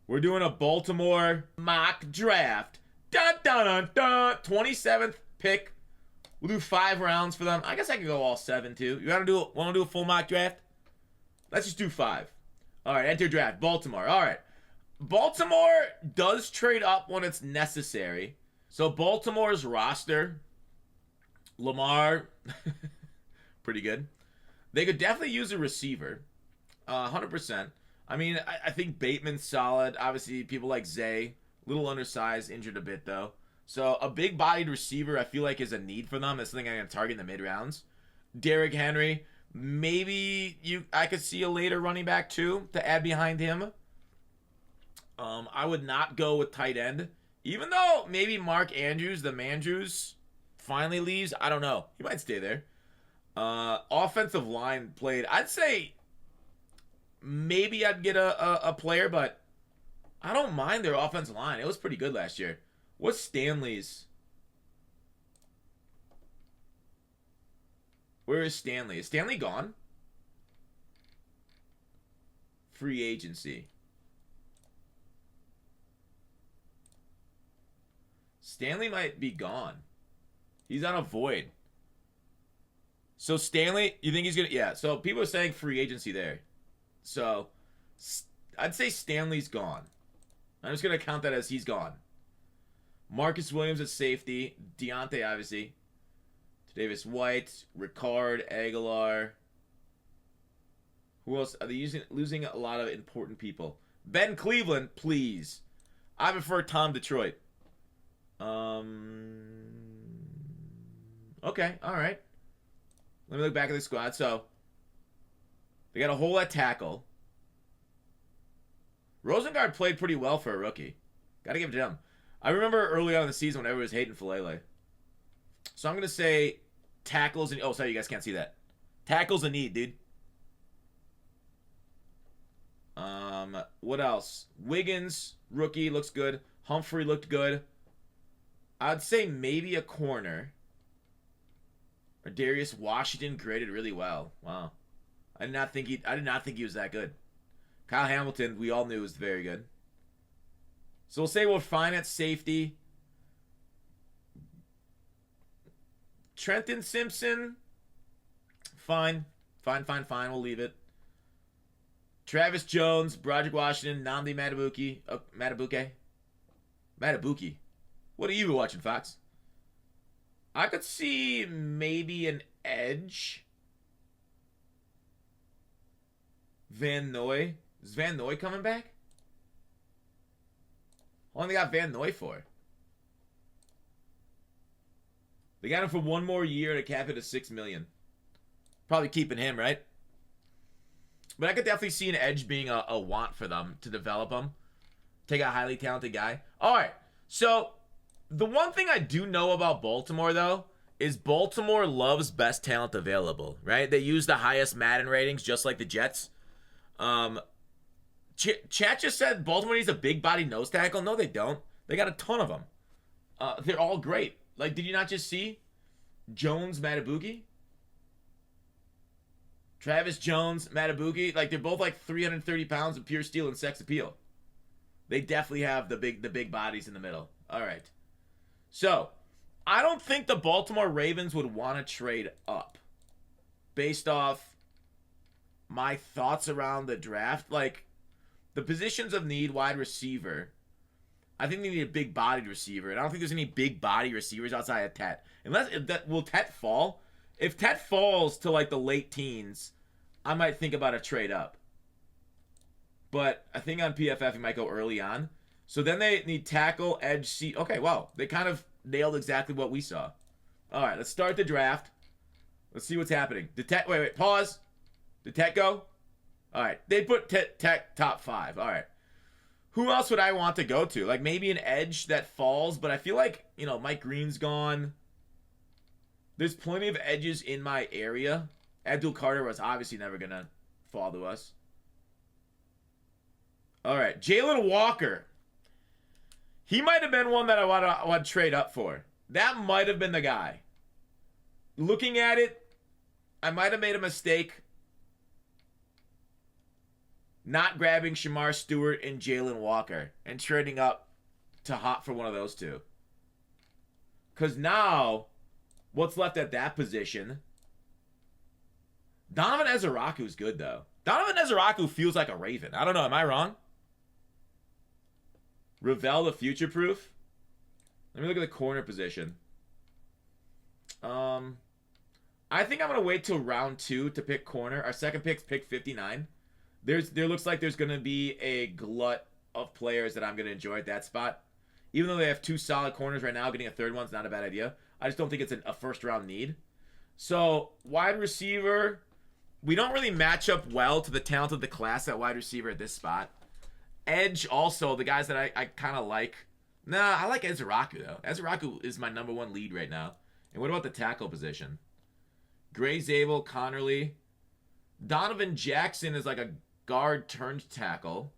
We're doing a Baltimore mock draft. Dun dun dun dun. 27th pick. We'll do 5 rounds for them. I guess I could go all 7 too. You want to do a full mock draft? Let's just do 5. All right, enter draft. Baltimore. All right. Baltimore does trade up when it's necessary. So Baltimore's roster, Lamar, pretty good. They could definitely use a receiver, 100%. I mean, I think Bateman's solid. Obviously, people like Zay, little undersized, injured a bit though. So a big-bodied receiver, I feel like, is a need for them. That's something I'm going to target in the mid-rounds. Derrick Henry, maybe I could see a later running back too to add behind him. I would not go with tight end, even though maybe Mark Andrews, the Mandrews, finally leaves. I don't know. He might stay there. Offensive line played. I'd say maybe I'd get a player, but I don't mind their offensive line. It was pretty good last year. What's Stanley's? Where is Stanley? Is Stanley gone? Free agency. Stanley might be gone. He's on a void. So Stanley, you think he's going to... Yeah, so people are saying free agency there. So I'd say Stanley's gone. I'm just going to count that as he's gone. Marcus Williams at safety. Deontay, obviously. Davis White. Ricard. Aguilar. Who else? Are they losing a lot of important people? Ben Cleveland, please. I prefer Tom Detroit. Okay, alright. Let me look back at the squad. So, they got a hole at tackle. Rosengard played pretty well for a rookie. Gotta give it to him. I remember early on in the season when everyone was hating Falele. So I'm going to say tackles and... Oh, sorry, you guys can't see that. Tackles a need, dude. What else? Wiggins, rookie, looks good. Humphrey looked good. I'd say maybe a corner. Or Darius Washington graded really well. Wow. I did not think he was that good. Kyle Hamilton, we all knew was very good. So we'll say we're fine at safety. Trenton Simpson. Fine. Fine. We'll leave it. Travis Jones, Broderick Washington, Nnamdi Matabuke. What are you watching, Fox? I could see maybe an edge. Van Noy. Is Van Noy coming back? How long they got Van Noy for? They got him for 1 more year at a cap hit of $6 million. Probably keeping him, right? But I could definitely see an edge being a want for them to develop him. Take a highly talented guy. All right. So, the one thing I do know about Baltimore, though, is Baltimore loves best talent available, right? They use the highest Madden ratings, just like the Jets. Chat just said Baltimore needs a big body nose tackle. No, they don't. They got a ton of them. They're all great. Like, did you not just see Jones, Matabuke? Travis Jones, Matabuke, like they're both like 330 pounds of pure steel and sex appeal. They definitely have the big bodies in the middle. All right. So, I don't think the Baltimore Ravens would want to trade up based off my thoughts around the draft. Like, the positions of need, wide receiver, I think they need a big-bodied receiver, and I don't think there's any big-body receivers outside of Tet. Will Tet fall? If Tet falls to, like, the late teens, I might think about a trade up. But I think on PFF, he might go early on. So then they need tackle, edge, seat. Okay, wow. They kind of nailed exactly what we saw. All right, let's start the draft. Let's see what's happening. Wait, pause. Did Tet go? All right, they put Tet top 5. All right. Who else would I want to go to? Like, maybe an edge that falls, but I feel like, Mike Green's gone. There's plenty of edges in my area. Abdul Carter was obviously never going to fall to us. All right, Jalen Walker. He might have been one that I want to trade up for. That might have been the guy. Looking at it, I might have made a mistake. not grabbing Shamar Stewart and Jalen Walker and trading up to Hop for one of those two. Because now, what's left at that position? Donovan Ezeraku's good, though. Donovan Ezeraku feels like a Raven. I don't know. Am I wrong? Ravel the future-proof? Let me look at the corner position. I think I'm going to wait till round 2 to pick corner. Our second pick's pick 59. There looks like there's going to be a glut of players that I'm going to enjoy at that spot. Even though they have 2 solid corners right now, getting a third one's not a bad idea. I just don't think it's a first-round need. So, wide receiver, we don't really match up well to the talent of the class at wide receiver at this spot. Edge, also, the guys that I kind of like. Nah, I like Ezeraku, though. Ezeraku is my number 1 lead right now. And what about the tackle position? Gray Zabel, Connerly. Donovan Jackson is like a guard turned tackle.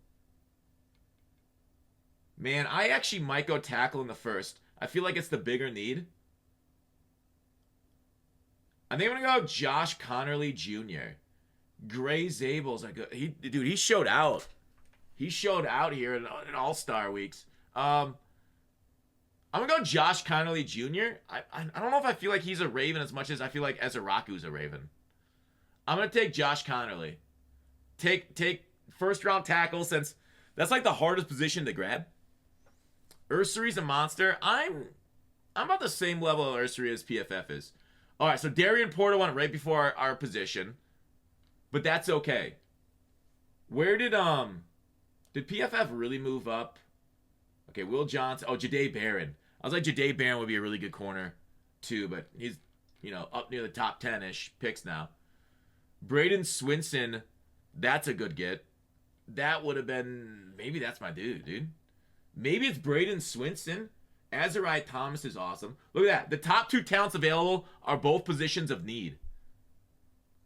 Man, I actually might go tackle in the first. I feel like it's the bigger need. I think I'm going to go Josh Connerly Jr. Gray Zabel's like dude, he showed out. He showed out here in All-Star weeks. I'm going to go Josh Connerly Jr. I don't know if I feel like he's a Raven as much as I feel like Ezeraku's a Raven. I'm going to take Josh Connerly. Take first-round tackle since that's like the hardest position to grab. Ursary's a monster. I'm about the same level of Ursary as PFF is. All right, so Darian Porter went right before our position. But that's okay. Where did PFF really move up? Okay, Will Johnson. Oh, Jahdae Barron. I was like, Jahdae Barron would be a really good corner, too. But he's, up near the top 10-ish picks now. Braden Swinson, that's a good get. That would have been... Maybe that's my dude. Maybe it's Braden Swinson. Azariah Thomas is awesome. Look at that. The top 2 talents available are both positions of need.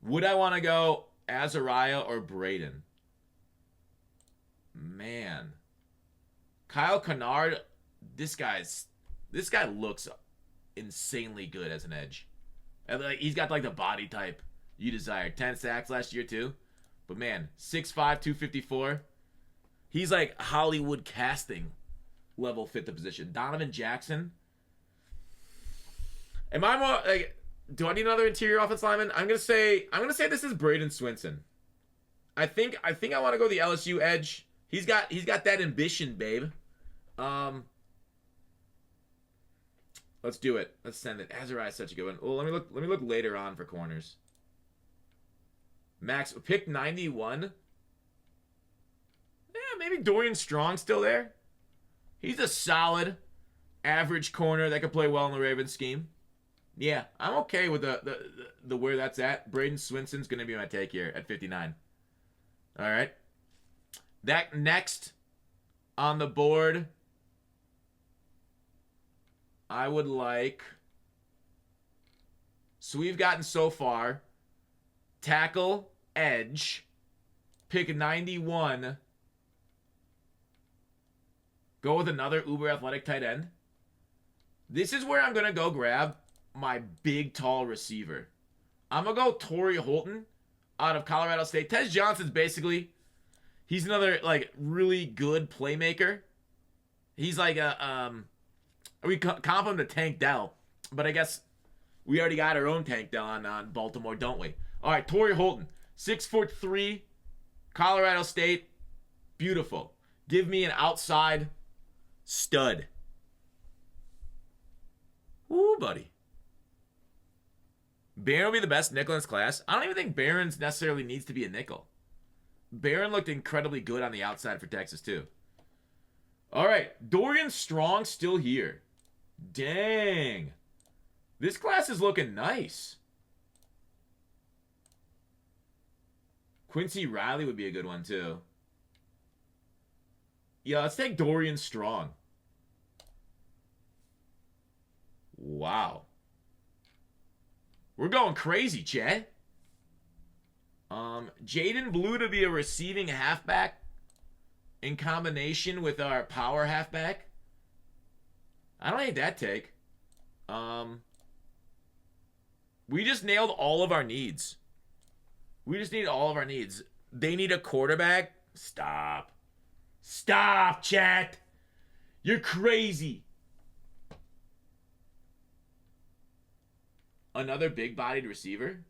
Would I want to go Azariah or Braden? Man. Kyle Kennard, this guy looks insanely good as an edge. And he's got like the body type you desire. 10 sacks last year too. But man, 6'5", 254. He's like Hollywood casting level fit the position. Donovan Jackson. Am I more like? Do I need another interior offense lineman? I'm gonna say this is Braden Swinson. I think I want to go the LSU edge. He's got that ambition, babe. Let's do it. Let's send it. Azariah is such a good one. Oh, let me look later on for corners. Max pick 91. Yeah, maybe Dorian Strong still there. He's a solid, average corner that could play well in the Ravens scheme. Yeah, I'm okay with the where that's at. Braden Swinson's gonna be my take here at 59. All right. That next on the board, I would like. So we've gotten so far tackle, edge, pick 91. Go with another uber athletic tight end. This is where I'm going to go grab my big, tall receiver. I'm going to go Torrey Holton out of Colorado State. Tez Johnson's basically, he's another, like, really good playmaker. He's like we comp him to Tank Dell, but I guess we already got our own Tank Dell on Baltimore, don't we? All right, Torrey Holton, 6'3", Colorado State. Beautiful. Give me an outside stud. Ooh, buddy. Barron will be the best nickel in his class. I don't even think Barron's necessarily needs to be a nickel. Barron looked incredibly good on the outside for Texas, too. All right, Dorian Strong still here. Dang. This class is looking nice. Quincy Riley would be a good one, too. Yeah, let's take Dorian Strong. Wow. We're going crazy, Chad. Jaden Blue to be a receiving halfback in combination with our power halfback. I don't hate that take. We just nailed all of our needs. We just need all of our needs. They need a quarterback. Stop. Stop, chat. You're crazy. Another big-bodied receiver?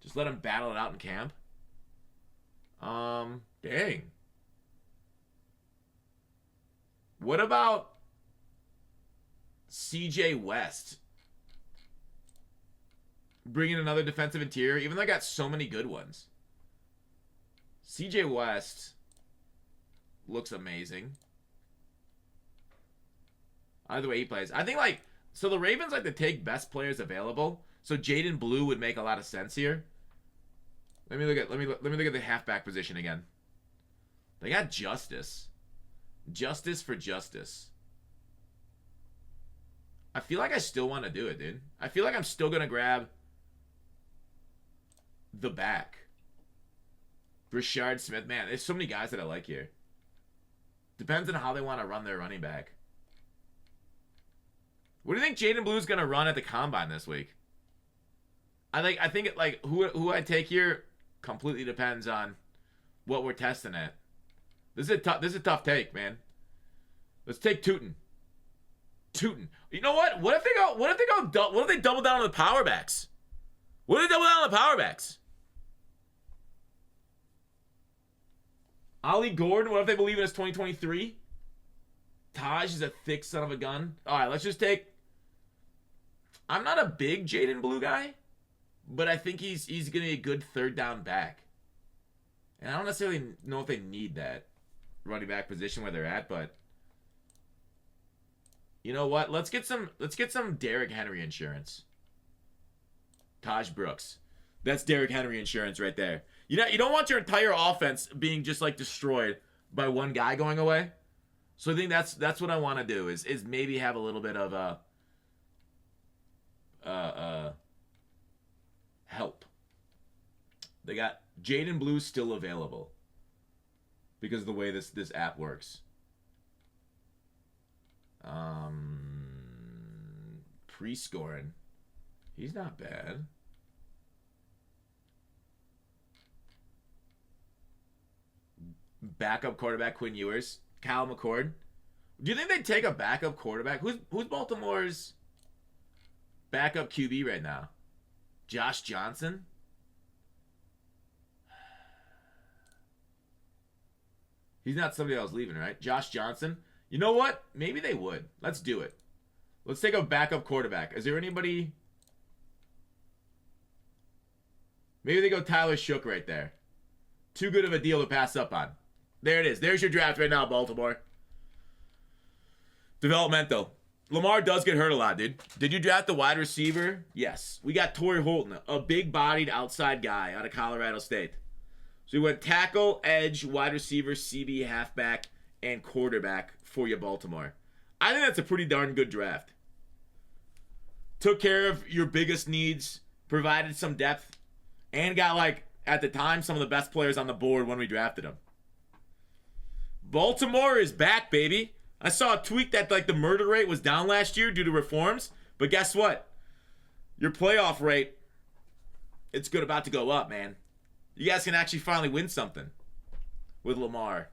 Just let him battle it out in camp? Dang. What about CJ West? Bringing another defensive interior, even though I got so many good ones. CJ West looks amazing. Either way he plays. I think, like, so the Ravens like to take best players available. So Jaden Blue would make a lot of sense here. Let me look at the halfback position again. They got Justice. Justice for Justice. I feel like I still want to do it, dude. I feel like I'm still gonna grab the back. Rashard Smith. Man, there's so many guys that I like here. Depends on how they want to run their running back. What do you think Jaden Blue's gonna run at the combine this week? I think it, like who I take here completely depends on what we're testing at. This is a tough take, man. Let's take Tootin. Tootin. You know what? What if they double down on the power backs? What if they double down on the power backs? Ollie Gordon, what if they believe in his 2023? Taj is a thick son of a gun. All right, let's just take... I'm not a big Jaden Blue guy, but I think he's going to be a good third down back. And I don't necessarily know if they need that running back position where they're at, but you know what? Let's get some Derrick Henry insurance. Taj Brooks. That's Derrick Henry insurance right there. You don't want your entire offense being just like destroyed by one guy going away. So I think that's what I want to do is maybe have a little bit of help. They got Jaden Blue still available because of the way this app works. Pre-scoring. He's not bad. Backup quarterback Quinn Ewers. Kyle McCord. Do you think they'd take a backup quarterback? Who's Baltimore's backup QB right now? Josh Johnson? He's not somebody else leaving, right? Josh Johnson? You know what? Maybe they would. Let's do it. Let's take a backup quarterback. Is there anybody? Maybe they go Tyler Shook right there. Too good of a deal to pass up on. There it is. There's your draft right now, Baltimore. Developmental. Lamar does get hurt a lot, dude. Did you draft the wide receiver? Yes. We got Torrey Holton, a big-bodied outside guy out of Colorado State. So we went tackle, edge, wide receiver, CB, halfback, and quarterback for you, Baltimore. I think that's a pretty darn good draft. Took care of your biggest needs, provided some depth, and got, like, at the time, some of the best players on the board when we drafted them. Baltimore is back, baby. I saw a tweet that, like, the murder rate was down last year due to reforms. But guess what? Your playoff rate, it's about to go up, man. You guys can actually finally win something with Lamar.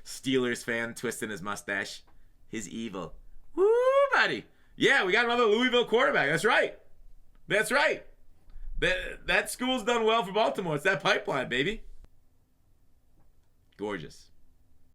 Steelers fan twisting his mustache. His evil. Woo, buddy. Yeah, we got another Louisville quarterback. That's right. That's right. That school's done well for Baltimore. It's that pipeline, baby. Gorgeous.